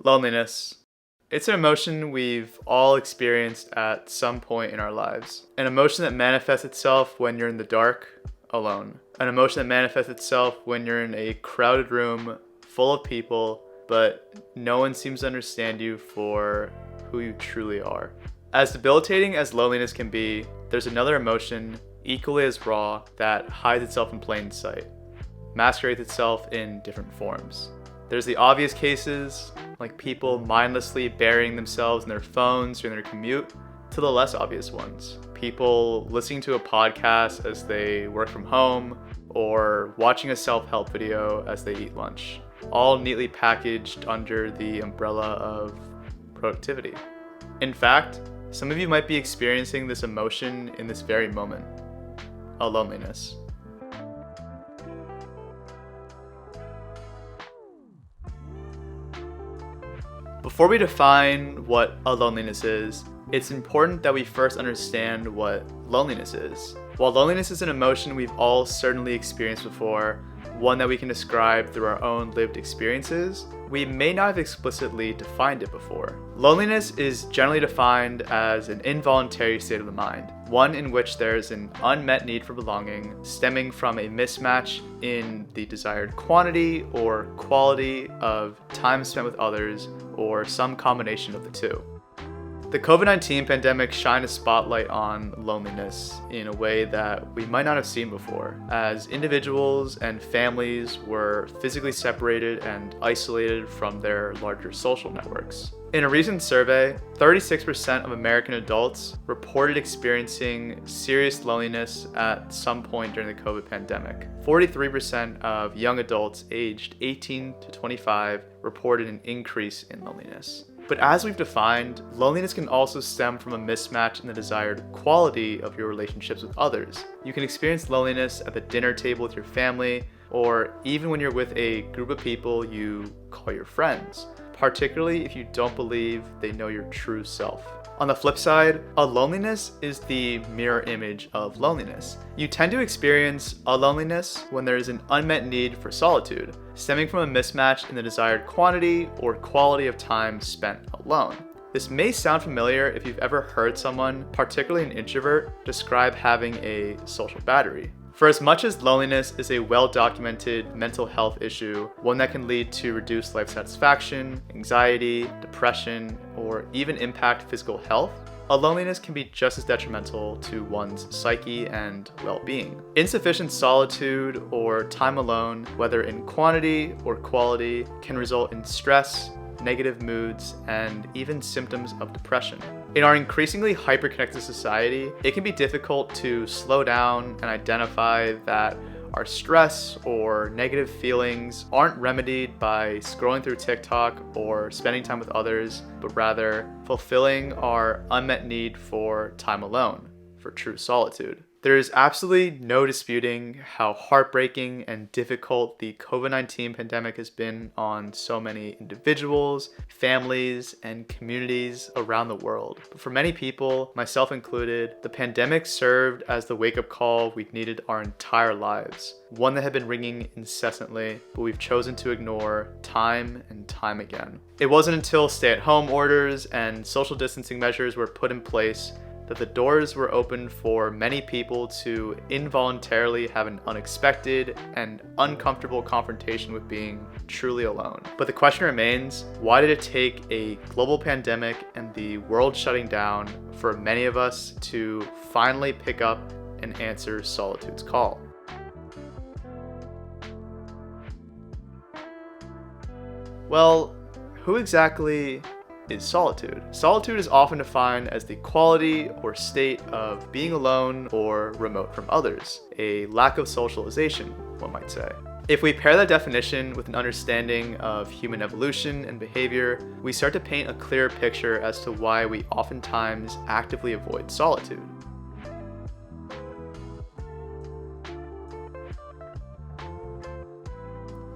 Loneliness. It's an emotion we've all experienced at some point in our lives. An emotion that manifests itself when you're in the dark, alone. An emotion that manifests itself when you're in a crowded room full of people, but no one seems to understand you for who you truly are. As debilitating as loneliness can be, there's another emotion equally as raw that hides itself in plain sight, masquerades itself in different forms. There's the obvious cases, like people mindlessly burying themselves in their phones during their commute, to the less obvious ones. People listening to a podcast as they work from home, or watching a self-help video as they eat lunch, all neatly packaged under the umbrella of productivity. In fact, some of you might be experiencing this emotion in this very moment, loneliness. Before we define what loneliness is, it's important that we first understand what loneliness is. While loneliness is an emotion we've all certainly experienced before, one that we can describe through our own lived experiences, we may not have explicitly defined it before. Loneliness is generally defined as an involuntary state of the mind, one in which there's an unmet need for belonging stemming from a mismatch in the desired quantity or quality of time spent with others, or some combination of the two. The COVID-19 pandemic shined a spotlight on loneliness in a way that we might not have seen before, as individuals and families were physically separated and isolated from their larger social networks. In a recent survey, 36% of American adults reported experiencing serious loneliness at some point during the COVID pandemic. 43% of young adults aged 18 to 25 reported an increase in loneliness. But as we've defined, loneliness can also stem from a mismatch in the desired quality of your relationships with others. You can experience loneliness at the dinner table with your family, or even when you're with a group of people you call your friends, particularly if you don't believe they know your true self. On the flip side, loneliness is the mirror image of loneliness. You tend to experience loneliness when there is an unmet need for solitude, stemming from a mismatch in the desired quantity or quality of time spent alone. This may sound familiar if you've ever heard someone, particularly an introvert, describe having a social battery. For as much as loneliness is a well-documented mental health issue, one that can lead to reduced life satisfaction, anxiety, depression, or even impact physical health, loneliness can be just as detrimental to one's psyche and well-being. Insufficient solitude or time alone, whether in quantity or quality, can result in stress, negative moods, and even symptoms of depression. In our increasingly hyper-connected society, it can be difficult to slow down and identify that our stress or negative feelings aren't remedied by scrolling through TikTok or spending time with others, but rather fulfilling our unmet need for time alone, for true solitude. There is absolutely no disputing how heartbreaking and difficult the COVID-19 pandemic has been on so many individuals, families, and communities around the world. But for many people, myself included, the pandemic served as the wake-up call we've needed our entire lives. One that had been ringing incessantly, but we've chosen to ignore time and time again. It wasn't until stay-at-home orders and social distancing measures were put in place that the doors were opened for many people to involuntarily have an unexpected and uncomfortable confrontation with being truly alone. But the question remains, why did it take a global pandemic and the world shutting down for many of us to finally pick up and answer solitude's call? Well, who exactly is solitude? Solitude is often defined as the quality or state of being alone or remote from others, a lack of socialization, one might say. If we pair that definition with an understanding of human evolution and behavior, we start to paint a clearer picture as to why we oftentimes actively avoid solitude.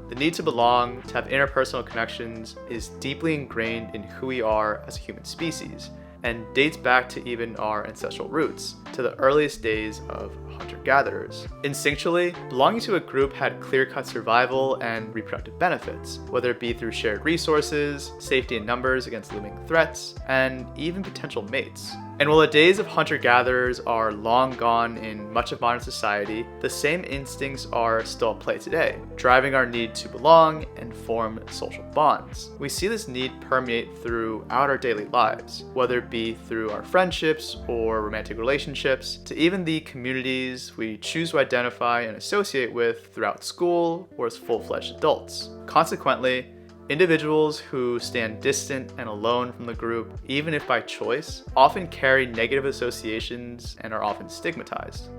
The need to belong, to have interpersonal connections, is deeply ingrained in who we are as a human species. and dates back to even our ancestral roots, to the earliest days of hunter-gatherers. Instinctually, belonging to a group had clear-cut survival and reproductive benefits, whether it be through shared resources, safety in numbers against looming threats, and even potential mates. And while the days of hunter-gatherers are long gone in much of modern society, the same instincts are still at play today, driving our need to belong and form social bonds. We see this need permeate throughout our daily lives, whether it be through our friendships or romantic relationships, to even the communities we choose to identify and associate with throughout school or as full-fledged adults. Consequently, individuals who stand distant and alone from the group, even if by choice, often carry negative associations and are often stigmatized.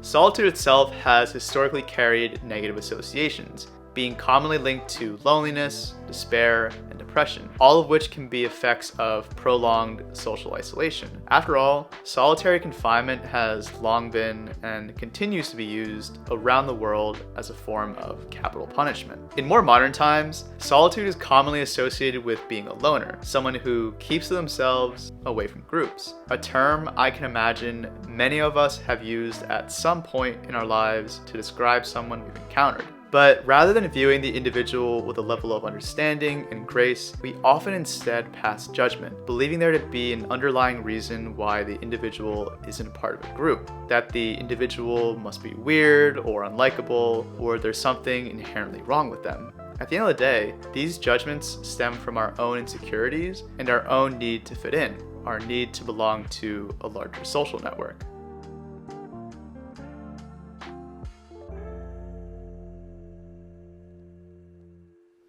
Solitude itself has historically carried negative associations, being commonly linked to loneliness, despair, and depression, all of which can be effects of prolonged social isolation. After all, solitary confinement has long been and continues to be used around the world as a form of capital punishment. In more modern times, solitude is commonly associated with being a loner, someone who keeps to themselves away from groups, a term I can imagine many of us have used at some point in our lives to describe someone we've encountered. But rather than viewing the individual with a level of understanding and grace, we often instead pass judgment, believing there to be an underlying reason why the individual isn't part of a group, that the individual must be weird or unlikable, or there's something inherently wrong with them. At the end of the day, these judgments stem from our own insecurities and our own need to fit in, our need to belong to a larger social network.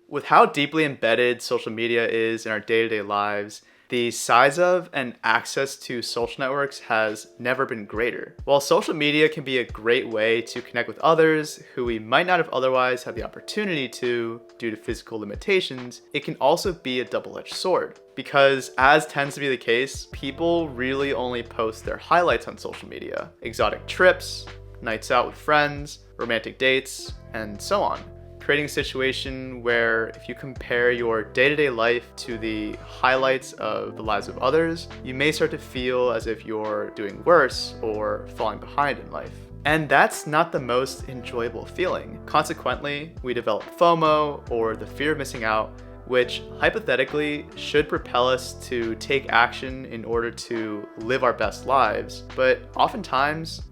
With how deeply embedded social media is in our day-to-day lives, the size of and access to social networks has never been greater. While social media can be a great way to connect with others who we might not have otherwise had the opportunity to due to physical limitations, it can also be a double-edged sword. Because, as tends to be the case, people really only post their highlights on social media. Exotic trips, nights out with friends, romantic dates, and so on. Creating a situation where if you compare your day-to-day life to the highlights of the lives of others, you may start to feel as if you're doing worse or falling behind in life. And that's not the most enjoyable feeling. Consequently, we develop FOMO, or the fear of missing out, which hypothetically should propel us to take action in order to live our best lives, but oftentimes,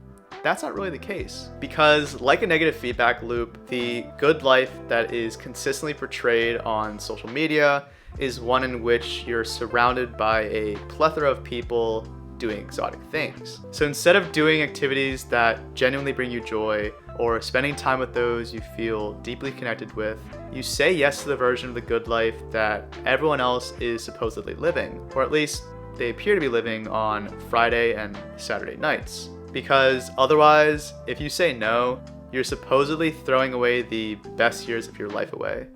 that's not really the case. Because like a negative feedback loop, the good life that is consistently portrayed on social media is one in which you're surrounded by a plethora of people doing exotic things. So instead of doing activities that genuinely bring you joy or spending time with those you feel deeply connected with, you say yes to the version of the good life that everyone else is supposedly living, or at least they appear to be living on Friday and Saturday nights. Because otherwise, if you say no, you're supposedly throwing away the best years of your life away.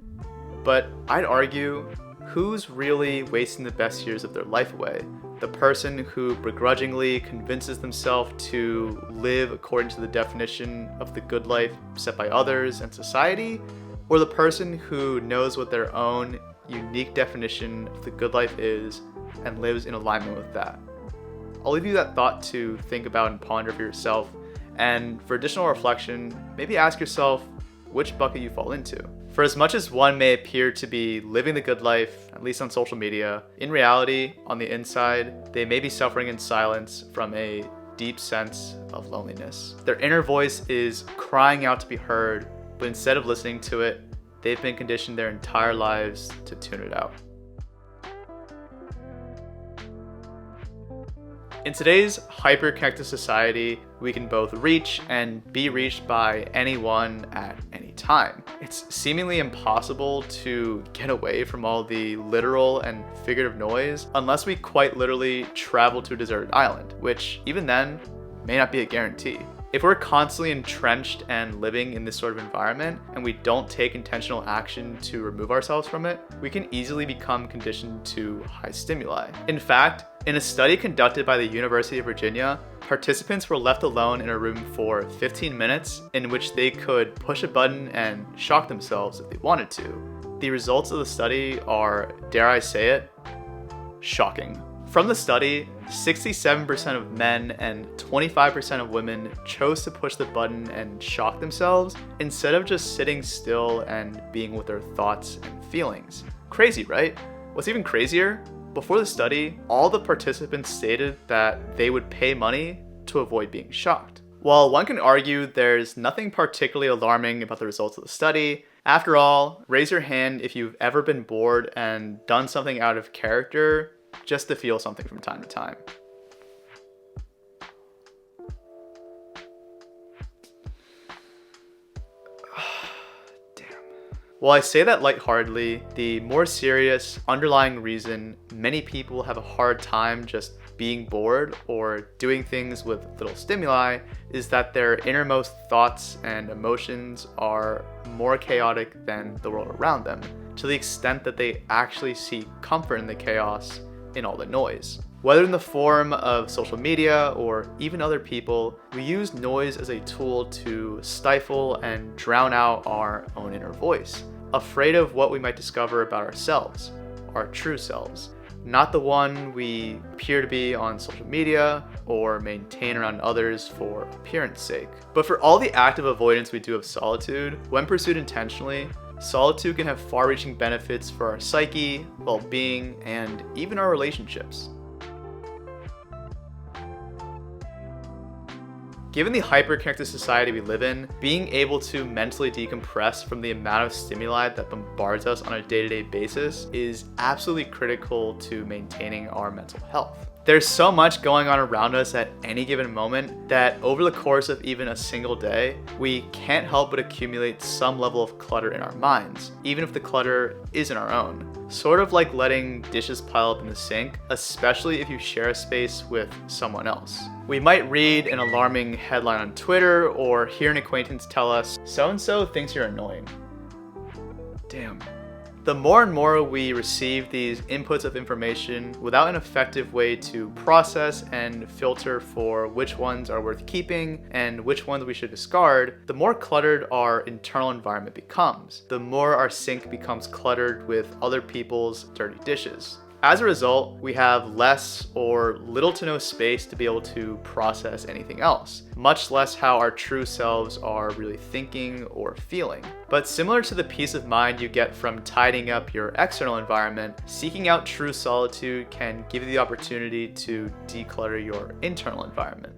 But I'd argue, who's really wasting the best years of their life away? The person who begrudgingly convinces themselves to live according to the definition of the good life set by others and society? Or the person who knows what their own unique definition of the good life is and lives in alignment with that? I'll leave you that thought to think about and ponder for yourself, and for additional reflection, maybe ask yourself which bucket you fall into. For as much as one may appear to be living the good life, at least on social media, in reality, on the inside, they may be suffering in silence from a deep sense of loneliness. Their inner voice is crying out to be heard, but instead of listening to it, they've been conditioned their entire lives to tune it out. In today's hyper-connected society, we can both reach and be reached by anyone at any time. It's seemingly impossible to get away from all the literal and figurative noise unless we quite literally travel to a deserted island, which even then may not be a guarantee. If we're constantly entrenched and living in this sort of environment and we don't take intentional action to remove ourselves from it, we can easily become conditioned to high stimuli. In fact, in a study conducted by the University of Virginia, participants were left alone in a room for 15 minutes in which they could push a button and shock themselves if they wanted to. The results of the study are, dare I say it, shocking. From the study, 67% of men and 25% of women chose to push the button and shock themselves instead of just sitting still and being with their thoughts and feelings. Crazy, right? What's even crazier? Before the study, all the participants stated that they would pay money to avoid being shocked. While one can argue there's nothing particularly alarming about the results of the study, after all, raise your hand if you've ever been bored and done something out of character just to feel something from time to time. Damn. While I say that lightheartedly, the more serious underlying reason many people have a hard time just being bored or doing things with little stimuli is that their innermost thoughts and emotions are more chaotic than the world around them, to the extent that they actually seek comfort in the chaos, in all the noise. Whether in the form of social media or even other people, we use noise as a tool to stifle and drown out our own inner voice, afraid of what we might discover about ourselves, our true selves, not the one we appear to be on social media or maintain around others for appearance sake. But for all the active avoidance we do of solitude, when pursued intentionally, solitude can have far-reaching benefits for our psyche, well-being, and even our relationships. Given the hyper-connected society we live in, being able to mentally decompress from the amount of stimuli that bombards us on a day-to-day basis is absolutely critical to maintaining our mental health. There's so much going on around us at any given moment that over the course of even a single day, we can't help but accumulate some level of clutter in our minds, even if the clutter isn't our own. Sort of like letting dishes pile up in the sink, especially if you share a space with someone else. We might read an alarming headline on Twitter or hear an acquaintance tell us, "So-and-so thinks you're annoying." Damn. The more and more we receive these inputs of information without an effective way to process and filter for which ones are worth keeping and which ones we should discard, the more cluttered our internal environment becomes, the more our sink becomes cluttered with other people's dirty dishes. As a result, we have less or little to no space to be able to process anything else, much less how our true selves are really thinking or feeling. But similar to the peace of mind you get from tidying up your external environment, seeking out true solitude can give you the opportunity to declutter your internal environment.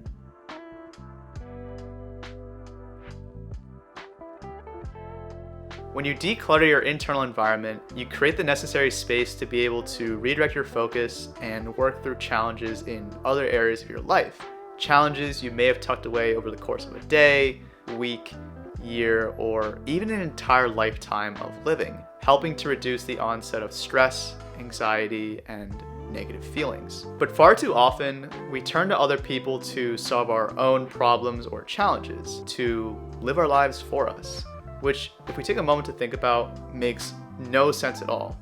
When you declutter your internal environment, you create the necessary space to be able to redirect your focus and work through challenges in other areas of your life. Challenges you may have tucked away over the course of a day, week, year, or even an entire lifetime of living, helping to reduce the onset of stress, anxiety, and negative feelings. But far too often, we turn to other people to solve our own problems or challenges, to live our lives for us, which, if we take a moment to think about, makes no sense at all.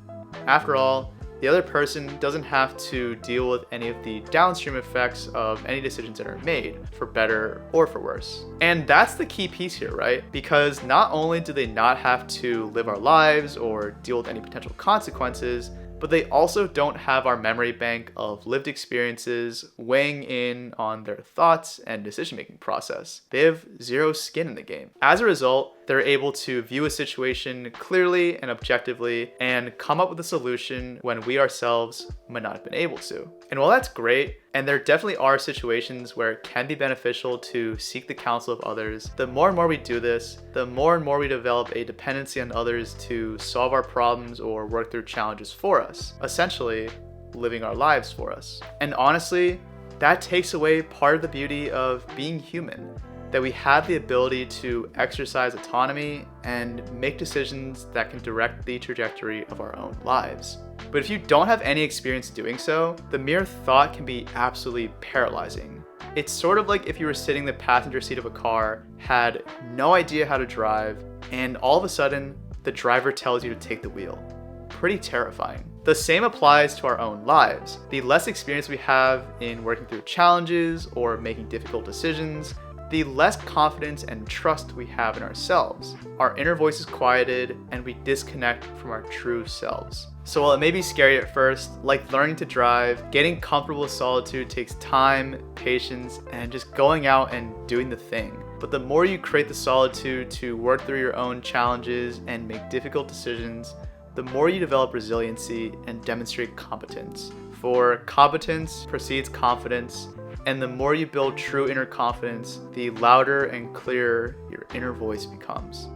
After all, the other person doesn't have to deal with any of the downstream effects of any decisions that are made, for better or for worse. And that's the key piece here, right? Because not only do they not have to live our lives or deal with any potential consequences, but they also don't have our memory bank of lived experiences weighing in on their thoughts and decision-making process. They have zero skin in the game. As a result, they're able to view a situation clearly and objectively and come up with a solution when we ourselves might not have been able to. And while that's great, and there definitely are situations where it can be beneficial to seek the counsel of others, the more and more we do this, the more and more we develop a dependency on others to solve our problems or work through challenges for us, essentially living our lives for us. And honestly, that takes away part of the beauty of being human, that we have the ability to exercise autonomy and make decisions that can direct the trajectory of our own lives. But if you don't have any experience doing so, the mere thought can be absolutely paralyzing. It's sort of like if you were sitting in the passenger seat of a car, had no idea how to drive, and all of a sudden, the driver tells you to take the wheel. Pretty terrifying. The same applies to our own lives. The less experience we have in working through challenges or making difficult decisions, the less confidence and trust we have in ourselves. Our inner voice is quieted and we disconnect from our true selves. So while it may be scary at first, like learning to drive, getting comfortable with solitude takes time, patience, and just going out and doing the thing. But the more you create the solitude to work through your own challenges and make difficult decisions, the more you develop resiliency and demonstrate competence. For competence precedes confidence, and the more you build true inner confidence, the louder and clearer your inner voice becomes.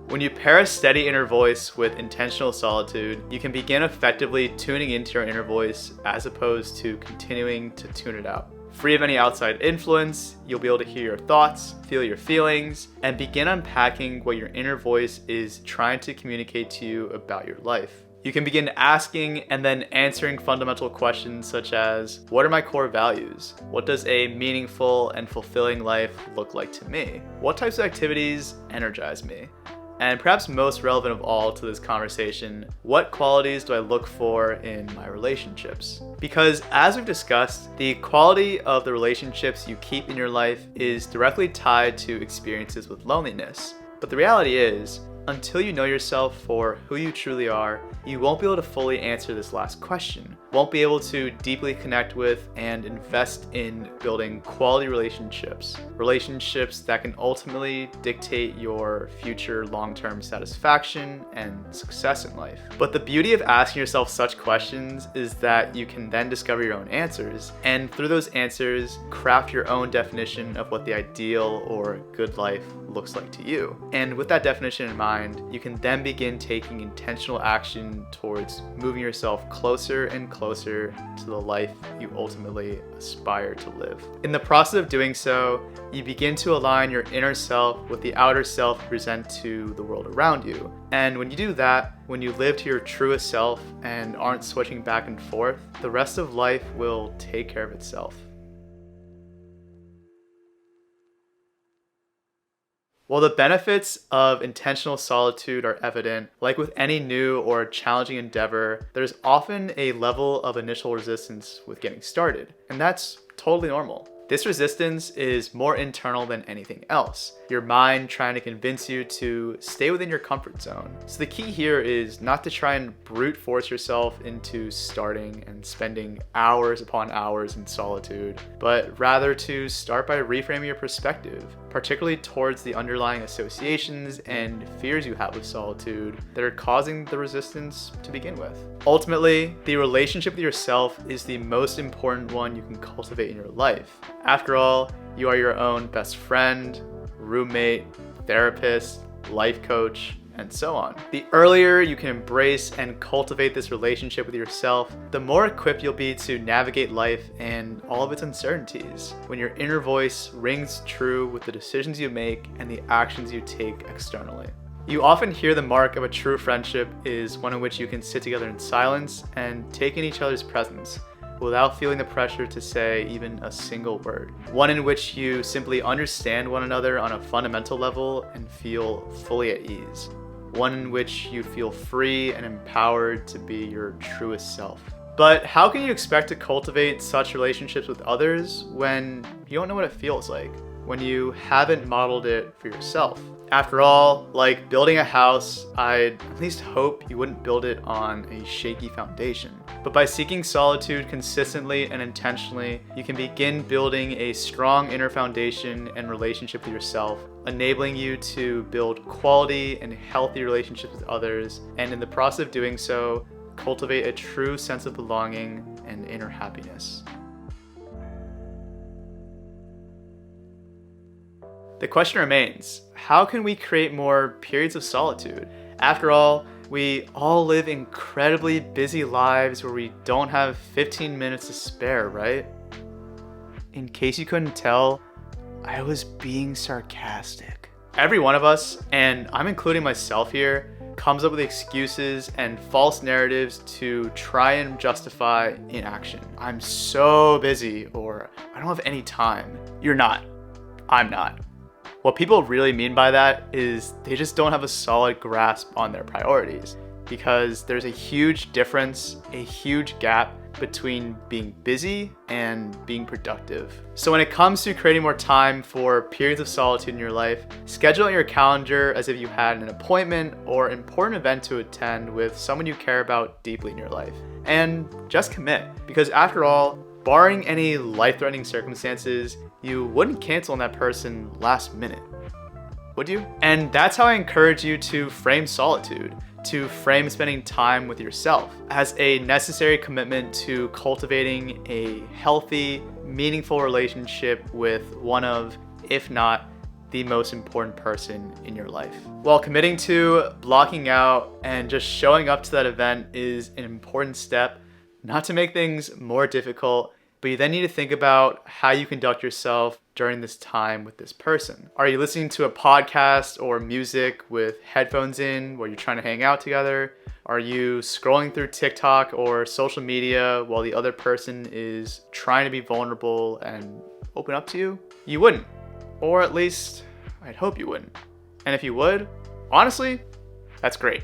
When you pair a steady inner voice with intentional solitude, you can begin effectively tuning into your inner voice as opposed to continuing to tune it out. Free of any outside influence, you'll be able to hear your thoughts, feel your feelings, and begin unpacking what your inner voice is trying to communicate to you about your life. You can begin asking and then answering fundamental questions such as, what are my core values? What does a meaningful and fulfilling life look like to me? What types of activities energize me? And perhaps most relevant of all to this conversation, what qualities do I look for in my relationships? Because as we've discussed, the quality of the relationships you keep in your life is directly tied to experiences with loneliness. But the reality is, until you know yourself for who you truly are, you won't be able to fully answer this last question. Won't be able to deeply connect with and invest in building quality relationships. Relationships that can ultimately dictate your future long-term satisfaction and success in life. But the beauty of asking yourself such questions is that you can then discover your own answers, and through those answers, craft your own definition of what the ideal or good life looks like to you. And with that definition in mind, you can then begin taking intentional action towards moving yourself closer and closer to the life you ultimately aspire to live. In the process of doing so, you begin to align your inner self with the outer self you present to the world around you. And when you do that, when you live to your truest self and aren't switching back and forth, the rest of life will take care of itself. While the benefits of intentional solitude are evident, like with any new or challenging endeavor, there's often a level of initial resistance with getting started, and that's totally normal. This resistance is more internal than anything else. Your mind trying to convince you to stay within your comfort zone. So the key here is not to try and brute force yourself into starting and spending hours upon hours in solitude, but rather to start by reframing your perspective, particularly towards the underlying associations and fears you have with solitude that are causing the resistance to begin with. Ultimately, the relationship with yourself is the most important one you can cultivate in your life. After all, you are your own best friend, roommate, therapist, life coach, and so on. The earlier you can embrace and cultivate this relationship with yourself, the more equipped you'll be to navigate life and all of its uncertainties, when your inner voice rings true with the decisions you make and the actions you take externally. You often hear the mark of a true friendship is one in which you can sit together in silence and take in each other's presence, without feeling the pressure to say even a single word. One in which you simply understand one another on a fundamental level and feel fully at ease. One in which you feel free and empowered to be your truest self. But how can you expect to cultivate such relationships with others when you don't know what it feels like? When you haven't modeled it for yourself? After all, like building a house, I'd at least hope you wouldn't build it on a shaky foundation. But by seeking solitude consistently and intentionally, you can begin building a strong inner foundation and relationship with yourself, enabling you to build quality and healthy relationships with others, and in the process of doing so, cultivate a true sense of belonging and inner happiness. The question remains, how can we create more periods of solitude? After all, we all live incredibly busy lives where we don't have 15 minutes to spare, right? In case you couldn't tell, I was being sarcastic. Every one of us, and I'm including myself here, comes up with excuses and false narratives to try and justify inaction. I'm so busy, or I don't have any time. You're not. I'm not. What people really mean by that is they just don't have a solid grasp on their priorities. because there's a huge difference, a huge gap between being busy and being productive. So when it comes to creating more time for periods of solitude in your life, schedule in your calendar as if you had an appointment or important event to attend with someone you care about deeply in your life. And just commit, because after all, barring any life-threatening circumstances, you wouldn't cancel on that person last minute, would you? And that's how I encourage you to frame solitude, to frame spending time with yourself as a necessary commitment to cultivating a healthy, meaningful relationship with one of, if not, the most important person in your life. While committing to blocking out and just showing up to that event is an important step, not to make things more difficult, but you then need to think about how you conduct yourself during this time with this person. Are you listening to a podcast or music with headphones in while you're trying to hang out together? Are you scrolling through TikTok or social media while the other person is trying to be vulnerable and open up to you? You wouldn't. Or at least, I'd hope you wouldn't. And if you would, honestly, that's great.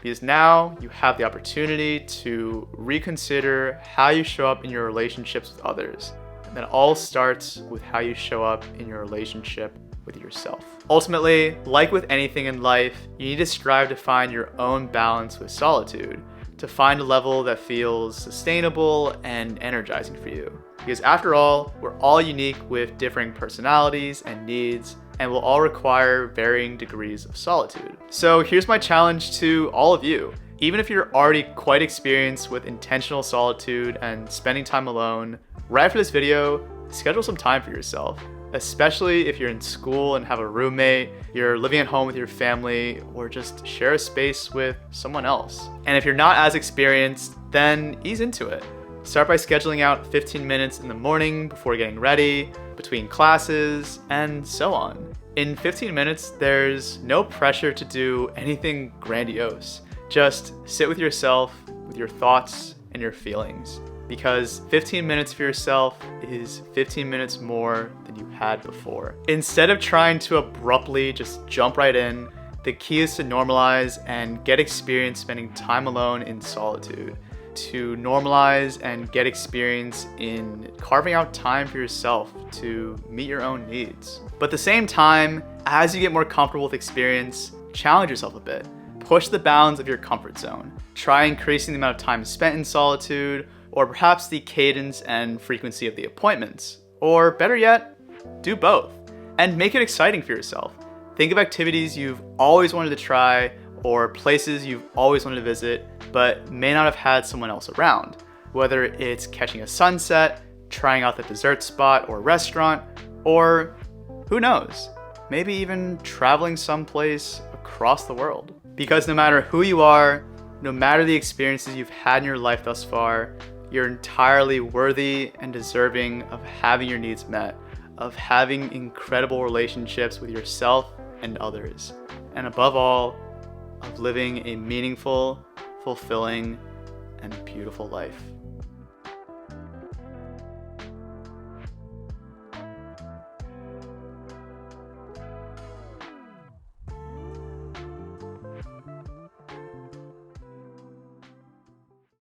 Because now you have the opportunity to reconsider how you show up in your relationships with others. And that all starts with how you show up in your relationship with yourself. Ultimately, like with anything in life, you need to strive to find your own balance with solitude, to find a level that feels sustainable and energizing for you. Because after all, we're all unique with differing personalities and needs, and will all require varying degrees of solitude. So here's my challenge to all of you. Even if you're already quite experienced with intentional solitude and spending time alone, right after this video, schedule some time for yourself. Especially if you're in school and have a roommate, you're living at home with your family, or just share a space with someone else. And if you're not as experienced, then ease into it. Start by scheduling out 15 minutes in the morning before getting ready, between classes, and so on. In 15 minutes, there's no pressure to do anything grandiose. Just sit with yourself, with your thoughts and your feelings. Because 15 minutes for yourself is 15 minutes more than you had before. Instead of trying to abruptly just jump right in, the key is to normalize and get experience spending time alone in solitude. To normalize and get experience in carving out time for yourself to meet your own needs. But at the same time, as you get more comfortable with experience, challenge yourself a bit. Push the bounds of your comfort zone. Try increasing the amount of time spent in solitude, or perhaps the cadence and frequency of the appointments. Or better yet, do both. And make it exciting for yourself. Think of activities you've always wanted to try, or places you've always wanted to visit, but may not have had someone else around. Whether it's catching a sunset, trying out the dessert spot or restaurant, or who knows, maybe even traveling someplace across the world. Because no matter who you are, no matter the experiences you've had in your life thus far, you're entirely worthy and deserving of having your needs met, of having incredible relationships with yourself and others, and above all, of living a meaningful, fulfilling, and beautiful life.